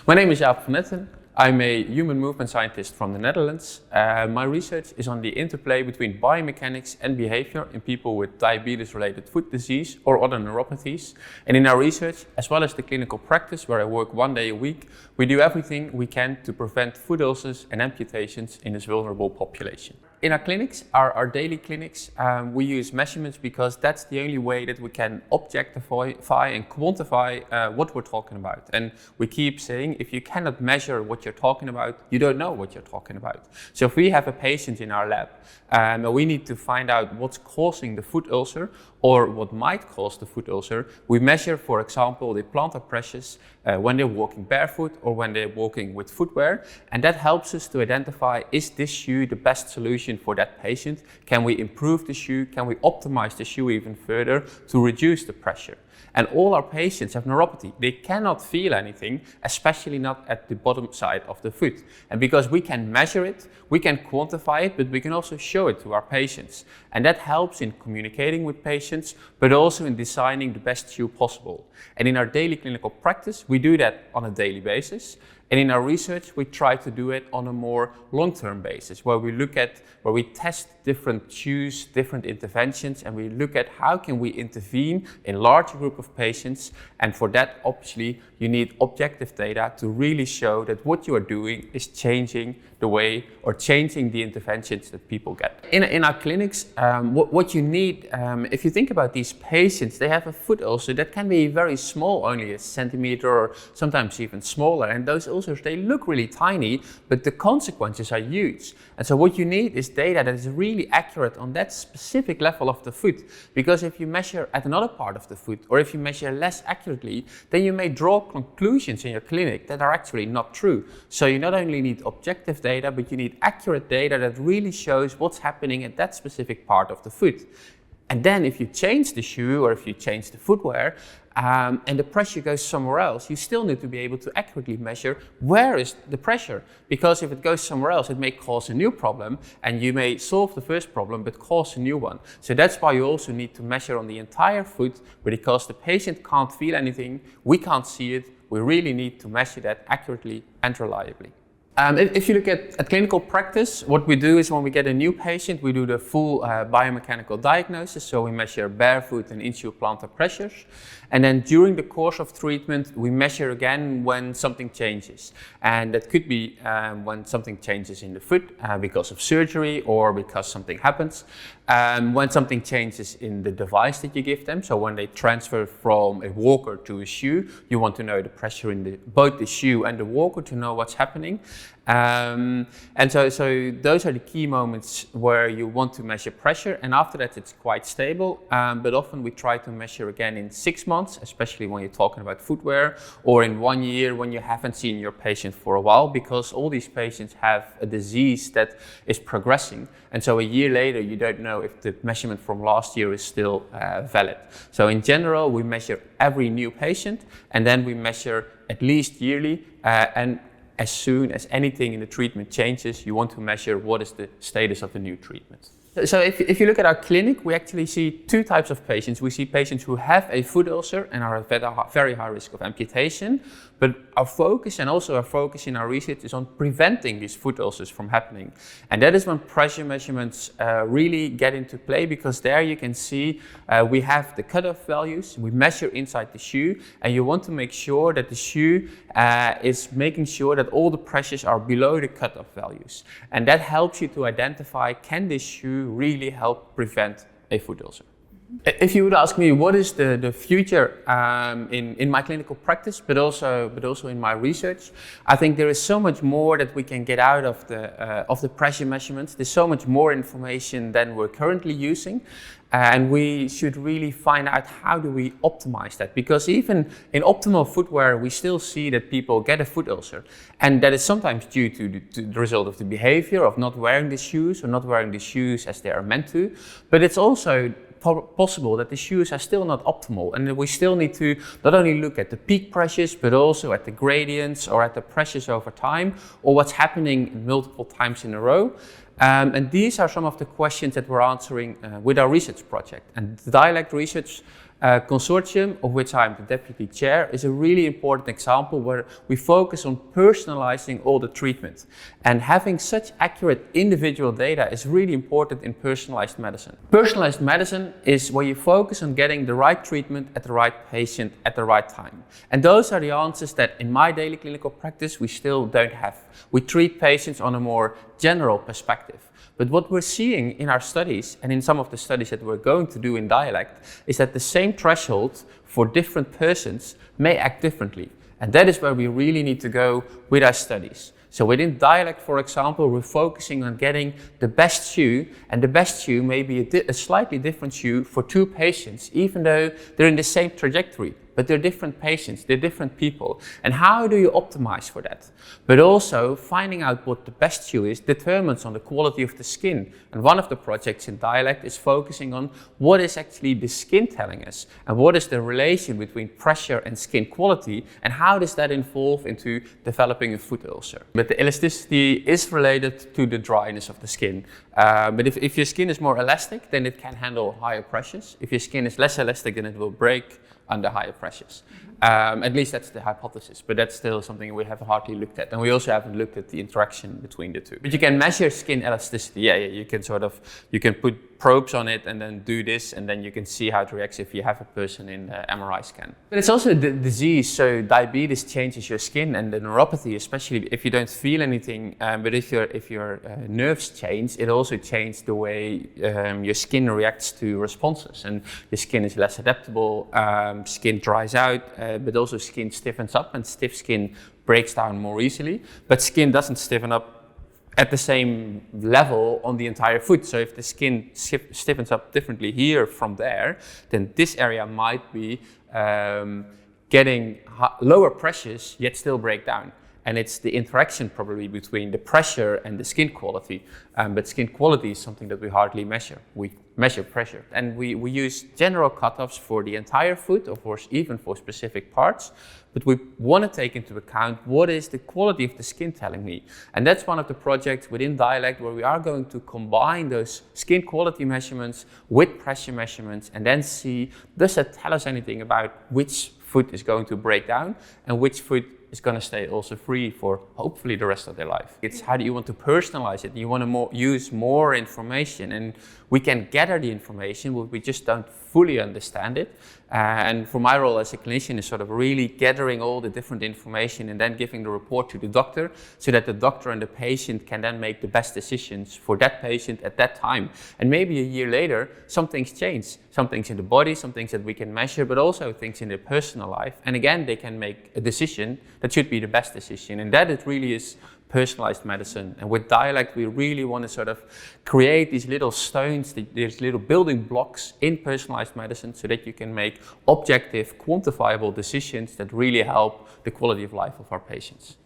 My name is Jaap van Netten. I'm a human movement scientist from the Netherlands. My research is on the interplay between biomechanics and behavior in people with diabetes-related foot disease or other neuropathies. And in our research, as well as the clinical practice where I work 1 day a week, we do everything we can to prevent foot ulcers and amputations in this vulnerable population. In our clinics, our daily clinics, we use measurements because that's the only way that we can objectify and quantify what we're talking about. And we keep saying, if you cannot measure what you're talking about, you don't know what you're talking about. So if we have a patient in our lab, we need to find out what's causing the foot ulcer or what might cause the foot ulcer. We measure, for example, the plantar pressures when they're walking barefoot or when they're walking with footwear. And that helps us to identify, is this shoe the best solution for that patient? Can we improve the shoe? Can we optimize the shoe even further to reduce the pressure? And all our patients have neuropathy. They cannot feel anything, especially not at the bottom side of the foot. And because we can measure it, we can quantify it, but we can also show it to our patients. And that helps in communicating with patients, but also in designing the best shoe possible. And in our daily clinical practice, we do that on a daily basis. And in our research, we try to do it on a more long-term basis, where we test different shoes, different interventions, and we look at how can we intervene in larger group of patients. And for that, obviously, you need objective data to really show that what you are doing is changing the way or changing the interventions that people get. In our clinics, what you need, if you think about these patients, they have a foot ulcer that can be very small, only a centimeter or sometimes even smaller. And those ulcers, they look really tiny, but the consequences are huge. And so what you need is data that is really accurate on that specific level of the foot. Because if you measure at another part of the foot, or if you measure less accurately, then you may draw conclusions in your clinic that are actually not true. So you not only need objective data, but you need accurate data that really shows what's happening at that specific part of the foot. And then if you change the shoe or if you change the footwear and the pressure goes somewhere else, you still need to be able to accurately measure where is the pressure. Because if it goes somewhere else, it may cause a new problem and you may solve the first problem but cause a new one. So that's why you also need to measure on the entire foot, because the patient can't feel anything, we can't see it, we really need to measure that accurately and reliably. If you look at clinical practice, what we do is when we get a new patient, we do the full biomechanical diagnosis. So we measure barefoot and in-shoe plantar pressures. And then during the course of treatment, we measure again when something changes. And that could be when something changes in the foot because of surgery or because something happens. When something changes in the device that you give them, so when they transfer from a walker to a shoe, you want to know the pressure in both the shoe and the walker to know what's happening. And so those are the key moments where you want to measure pressure, and after that it's quite stable, but often we try to measure again in 6 months, especially when you're talking about footwear, or in 1 year when you haven't seen your patient for a while, because all these patients have a disease that is progressing, and so a year later you don't know if the measurement from last year is still valid. So in general we measure every new patient, and then we measure at least yearly, and as soon as anything in the treatment changes, you want to measure what is the status of the new treatment. So if you look at our clinic, we actually see two types of patients. We see patients who have a foot ulcer and are at very high risk of amputation, but our focus in our research is on preventing these foot ulcers from happening. And that is when pressure measurements really get into play, because there you can see we have the cutoff values, we measure inside the shoe, and you want to make sure that the shoe is making sure that all the pressures are below the cutoff values. And that helps you to identify, can this shoe really help prevent a foot ulcer? If you would ask me what is the future in my clinical practice, but also in my research, I think there is so much more that we can get out of the pressure measurements. There's so much more information than we're currently using. And we should really find out how do we optimize that, because even in optimal footwear, we still see that people get a foot ulcer. And that is sometimes due to the result of the behavior of not wearing the shoes or not wearing the shoes as they are meant to. But it's also possible that the shoes are still not optimal, and that we still need to not only look at the peak pressures, but also at the gradients or at the pressures over time, or what's happening multiple times in a row. And these are some of the questions that we're answering with our research project. And the Dialect research Consortium, of which I'm the deputy chair, is a really important example where we focus on personalizing all the treatment. And having such accurate individual data is really important in personalized medicine. Personalized medicine is where you focus on getting the right treatment at the right patient at the right time. And those are the answers that in my daily clinical practice we still don't have. We treat patients on a more general perspective. But what we're seeing in our studies, and in some of the studies that we're going to do in Dialect, is that the same threshold for different persons may act differently. And that is where we really need to go with our studies. So within Dialect, for example, we're focusing on getting the best shoe, and the best shoe may be a slightly different shoe for two patients, even though they're in the same trajectory. But they're different patients, they're different people. And how do you optimize for that? But also finding out what the best shoe is determines on the quality of the skin. And one of the projects in Dialect is focusing on what is actually the skin telling us, and what is the relation between pressure and skin quality, and how does that evolve into developing a foot ulcer. But the elasticity is related to the dryness of the skin. But if your skin is more elastic, then it can handle higher pressures. If your skin is less elastic, then it will break under higher pressures. At least that's the hypothesis, but that's still something we have hardly looked at. And we also haven't looked at the interaction between the two. But you can measure skin elasticity. Yeah, you can you can put probes on it and then do this, and then you can see how it reacts if you have a person in the MRI scan. But it's also the disease, so diabetes changes your skin, and the neuropathy, especially if you don't feel anything, but if your nerves change, it also changes the way your skin reacts to responses, and your skin is less adaptable, skin dries out, but also skin stiffens up, and stiff skin breaks down more easily, but skin doesn't stiffen up at the same level on the entire foot. So if the skin stiffens up differently here from there, then this area might be getting lower pressures yet still break down. And it's the interaction probably between the pressure and the skin quality. But skin quality is something that we hardly measure. We measure pressure. And we use general cutoffs for the entire foot, of course, even for specific parts. But we want to take into account what is the quality of the skin telling me. And that's one of the projects within Dialect where we are going to combine those skin quality measurements with pressure measurements and then see, does that tell us anything about which foot is going to break down and which foot is going to stay also free for hopefully the rest of their life. It's how do you want to personalize it? You want to use more information, and we can gather the information, but we just don't fully understand it. And for my role as a clinician is sort of really gathering all the different information and then giving the report to the doctor so that the doctor and the patient can then make the best decisions for that patient at that time. And maybe a year later, some things change. Some things in the body, some things that we can measure, but also things in their personal life. And again, they can make a decision that should be the best decision. And that it really is personalized medicine. And with Dialect, we really want to sort of create these little stones, these little building blocks in personalized medicine so that you can make objective, quantifiable decisions that really help the quality of life of our patients.